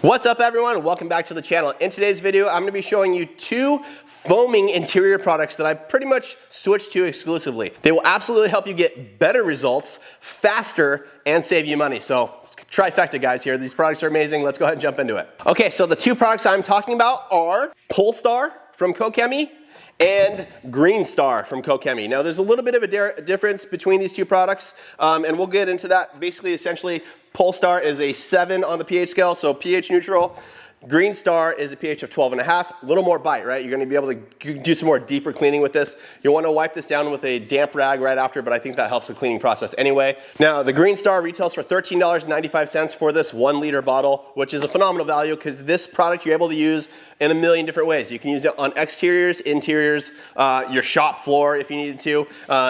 What's up everyone? Welcome back to the channel. In today's video, I'm going to be showing you two foaming interior products that I pretty much switched to exclusively. They will absolutely help you get better results faster and save you money. So trifecta guys here. These products are amazing. Let's go ahead and jump into it. Okay, so the two products I'm talking about are Pol Star from Koch Chemie and Green Star from Koch Chemie. Now there's a little bit of a difference between these two products, and we'll get into that. Basically, essentially, Pol Star is a 7 on the pH scale, so pH neutral. Green Star is a pH of 12.5, a little more bite, right? You're gonna be able to do some more deeper cleaning with this. You'll wanna wipe this down with a damp rag right after, but I think that helps the cleaning process anyway. Now, the Green Star retails for $13.95 for this 1 liter bottle, which is a phenomenal value because this product you're able to use in a million different ways. You can use it on exteriors, interiors, your shop floor if you needed to.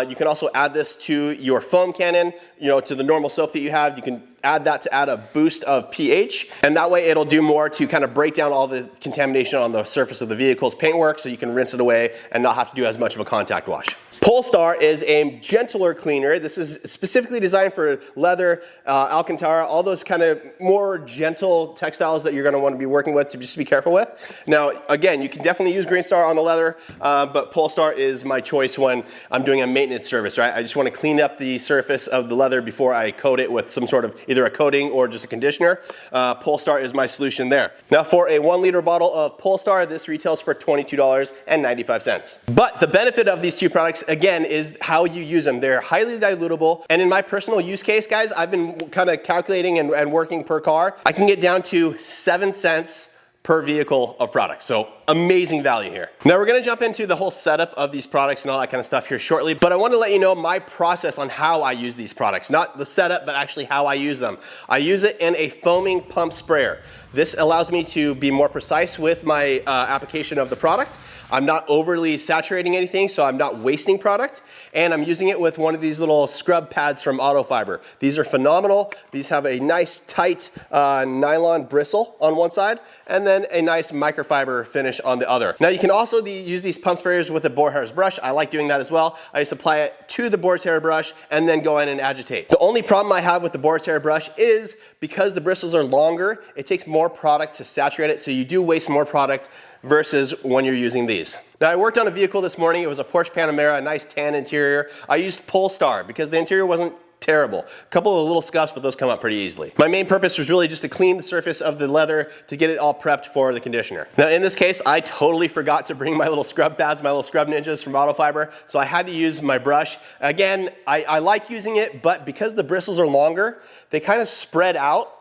You can also add this to your foam cannon, to the normal soap that you have. You can add that to add a boost of pH, and that way it'll do more to kind of break down all the contamination on the surface of the vehicle's paintwork so you can rinse it away and not have to do as much of a contact wash. Pol Star is a gentler cleaner. This is specifically designed for leather, alcantara, all those kind of more gentle textiles that you're going to want to be working with to just be careful with. Now, again, you can definitely use Green Star on the leather, but Pol Star is my choice when I'm doing a maintenance service, right? I just want to clean up the surface of the leather before I coat it with some sort of either a coating or just a conditioner. Pol Star is my solution there. Now, for a 1 liter bottle of Pol Star, this retails for $22.95. But the benefit of these two products, again, is how you use them. They're highly dilutable, and in my personal use case, guys, I've been kind of calculating and working per car. I can get down to 7 cents per vehicle of product. So amazing value here. Now we're gonna jump into the whole setup of these products and all that kind of stuff here shortly, but I want to let you know my process on how I use these products. Not the setup, but actually how I use them. I use it in a foaming pump sprayer. This allows me to be more precise with my application of the product. I'm not overly saturating anything, so I'm not wasting product. And I'm using it with one of these little scrub pads from Autofiber. These are phenomenal. These have a nice tight nylon bristle on one side, and then a nice microfiber finish on the other. Now you can also use these pump sprayers with a boar hair's brush. I like doing that as well. I just apply it to the boar's hair brush and then go in and agitate. The only problem I have with the boar's hair brush is because the bristles are longer, it takes more product to saturate it, so you do waste more product versus when you're using these. Now I worked on a vehicle this morning. It was a Porsche Panamera, a nice tan interior. I used Pol Star because the interior wasn't terrible. A couple of little scuffs, but those come up pretty easily. My main purpose was really just to clean the surface of the leather to get it all prepped for the conditioner. Now in this case, I totally forgot to bring my little scrub pads, my little scrub ninjas from Autofiber, so I had to use my brush. Again, I like using it, but because the bristles are longer, they kind of spread out,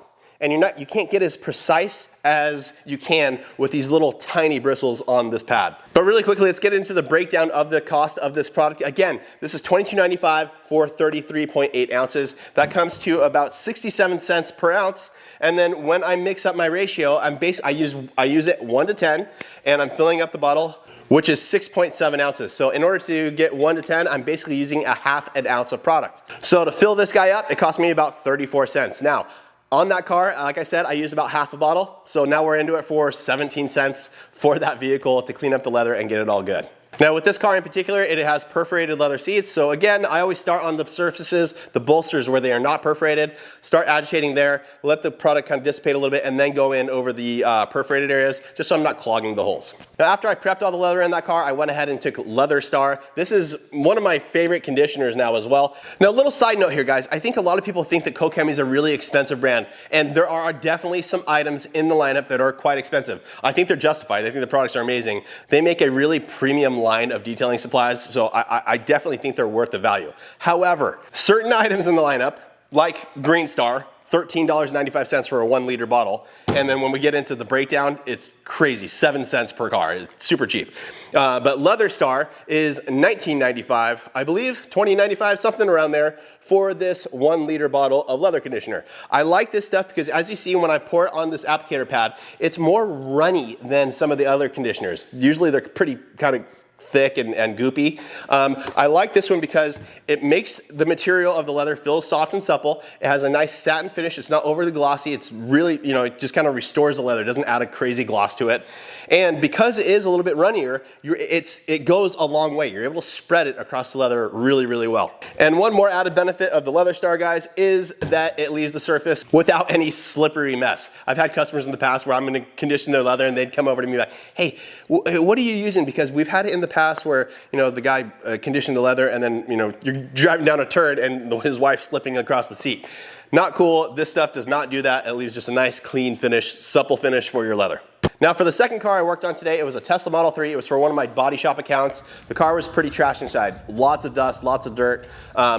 and you can't get as precise as you can with these little tiny bristles on this pad. But really quickly, let's get into the breakdown of the cost of this product. Again, this is $22.95 for 33.8 ounces. That comes to about 67 cents per ounce. And then when I mix up my ratio, I use it 1 to 10, and I'm filling up the bottle, which is 6.7 ounces. So in order to get 1 to 10, I'm basically using a half an ounce of product. So to fill this guy up, it cost me about 34 cents. Now, on that car, like I said, I used about half a bottle. So now we're into it for 17 cents for that vehicle to clean up the leather and get it all good. Now with this car in particular, it has perforated leather seats. So again, I always start on the surfaces, the bolsters where they are not perforated, start agitating there, let the product kind of dissipate a little bit, and then go in over the perforated areas, just so I'm not clogging the holes. Now after I prepped all the leather in that car, I went ahead and took Leather Star. This is one of my favorite conditioners now as well. Now a little side note here, guys. I think a lot of people think that Koch Chemie is a really expensive brand, and there are definitely some items in the lineup that are quite expensive. I think they're justified. I think the products are amazing. They make a really premium line of detailing supplies, so I definitely think they're worth the value. However, certain items in the lineup, like Green Star, $13.95 for a 1 liter bottle, and then when we get into the breakdown, it's crazy, 7 cents per car. It's super cheap. But Leather Star is $19.95, I believe, $20.95, something around there, for this 1 liter bottle of leather conditioner. I like this stuff because, as you see when I pour it on this applicator pad, it's more runny than some of the other conditioners. Usually they're pretty kind of thick and goopy. I like this one because it makes the material of the leather feel soft and supple. It has a nice satin finish. It's not overly glossy. It's really, you know, it just kind of restores the leather. It doesn't add a crazy gloss to it. And because it is a little bit runnier, it goes a long way. You're able to spread it across the leather really, really well. And one more added benefit of the Leather Star, guys, is that it leaves the surface without any slippery mess. I've had customers in the past where I'm gonna condition their leather and they'd come over to me like, hey, what are you using? Because we've had it in the past where, you know, the guy conditioned the leather and then, you know, you're driving down a turd and his wife's slipping across the seat. Not cool. This stuff does not do that. It leaves just a nice, clean finish, supple finish for your leather. Now for the second car I worked on today, it was a Tesla Model 3. It was for one of my body shop accounts. The car was pretty trashed inside. Lots of dust, lots of dirt.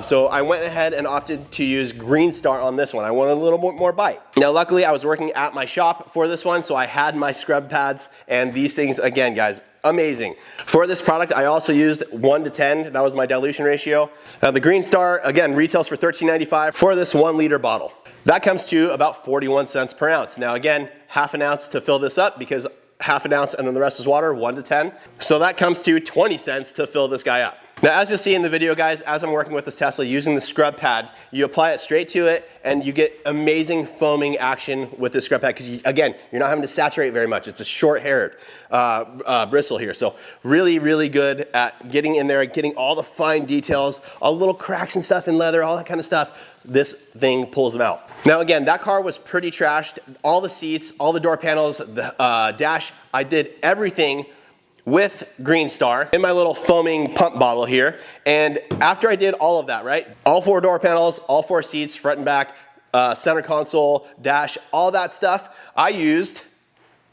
So I went ahead and opted to use Green Star on this one. I wanted a little bit more bite. Now luckily I was working at my shop for this one, so I had my scrub pads, and these things, again guys, amazing. For this product, I also used 1 to 10. That was my dilution ratio. The Green Star, again, retails for $13.95 for this 1 liter bottle. That comes to about 41 cents per ounce. Now again, half an ounce to fill this up because half an ounce and then the rest is water, 1 to 10. So that comes to 20 cents to fill this guy up. Now, as you'll see in the video, guys, as I'm working with this Tesla using the scrub pad, you apply it straight to it and you get amazing foaming action with this scrub pad because, again, you're not having to saturate very much. It's a short-haired bristle here. So really, really good at getting in there and getting all the fine details, all the little cracks and stuff in leather, all that kind of stuff. This thing pulls them out. Now, again, that car was pretty trashed. All the seats, all the door panels, the dash, I did everything with Green Star in my little foaming pump bottle here. And after I did all of that, right? All 4 door panels, all 4 seats, front and back, center console, dash, all that stuff, I used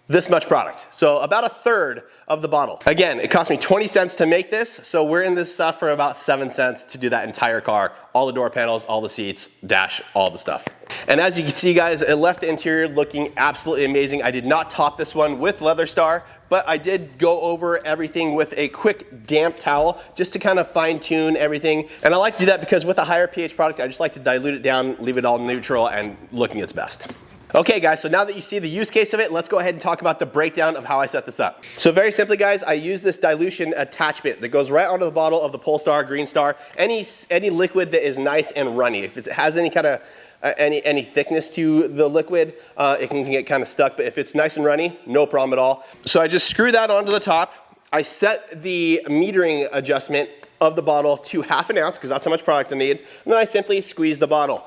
this much product. So about 1/3 of the bottle. Again, it cost me 20 cents to make this, so we're in this stuff for about 7 cents to do that entire car. All the door panels, all the seats, dash, all the stuff. And as you can see, guys, it left the interior looking absolutely amazing. I did not top this one with Leather Star, but I did go over everything with a quick damp towel just to kind of fine tune everything. And I like to do that because with a higher pH product, I just like to dilute it down, leave it all neutral and looking its best. Okay guys, so now that you see the use case of it, let's go ahead and talk about the breakdown of how I set this up. So very simply guys, I use this dilution attachment that goes right onto the bottle of the Pol Star, Green Star, any liquid that is nice and runny. If it has any kind of any thickness to the liquid, it can get kind of stuck, but if it's nice and runny, no problem at all. So I just screw that onto the top. I set the metering adjustment of the bottle to 1/2 ounce because that's how much product I need, and then I simply squeeze the bottle.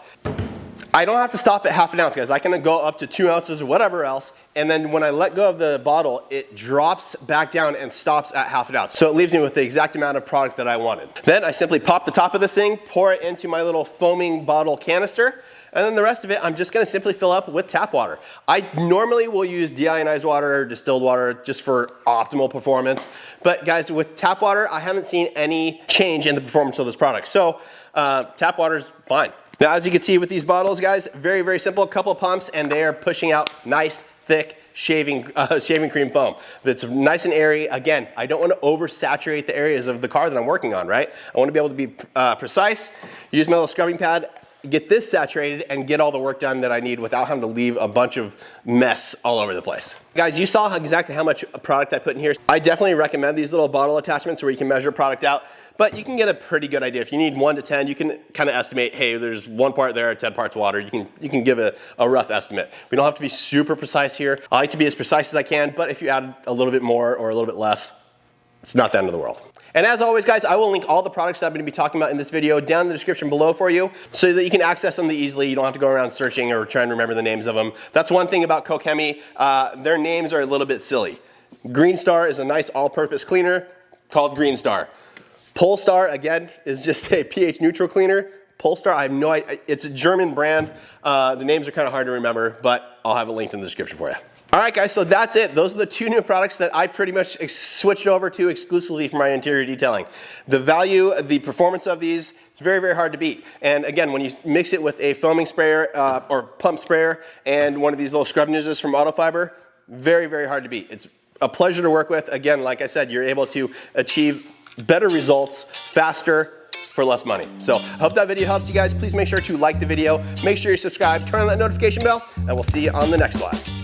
I don't have to stop at 1/2 ounce, guys. I can go up to 2 ounces or whatever else, and then when I let go of the bottle, it drops back down and stops at 1/2 ounce. So it leaves me with the exact amount of product that I wanted. Then I simply pop the top of this thing, pour it into my little foaming bottle canister, and then the rest of it, I'm just gonna simply fill up with tap water. I normally will use deionized water or distilled water just for optimal performance. But guys, with tap water, I haven't seen any change in the performance of this product. So tap water's fine. Now, as you can see with these bottles, guys, very, very simple, a couple of pumps, and they are pushing out nice, thick shaving cream foam that's nice and airy. Again, I don't want to oversaturate the areas of the car that I'm working on, right? I want to be able to be precise, use my little scrubbing pad, get this saturated, and get all the work done that I need without having to leave a bunch of mess all over the place. Guys, you saw exactly how much product I put in here. I definitely recommend these little bottle attachments where you can measure product out. But you can get a pretty good idea. If you need 1 to 10, you can kind of estimate, hey, there's 1 part there, 10 parts water. You can give a rough estimate. We don't have to be super precise here. I like to be as precise as I can, but if you add a little bit more or a little bit less, it's not the end of the world. And as always, guys, I will link all the products that I'm gonna be talking about in this video down in the description below for you so that you can access them easily. You don't have to go around searching or trying to remember the names of them. That's one thing about Koch Chemie. Their names are a little bit silly. Green Star is a nice all-purpose cleaner called Green Star. Pol Star, again, is just a pH neutral cleaner. Pol Star, I have no idea. It's a German brand. The names are kind of hard to remember, but I'll have a link in the description for you. All right, guys, so that's it. Those are the 2 new products that I pretty much switched over to exclusively for my interior detailing. The value, the performance of these, it's very, very hard to beat. And again, when you mix it with a foaming sprayer or pump sprayer and one of these little scrub nozzles from Autofiber, very, very hard to beat. It's a pleasure to work with. Again, like I said, you're able to achieve better results faster for less money. So I hope that video helps you guys. Please make sure to like the video, make sure you subscribe, turn on that notification bell, and we'll see you on the next one.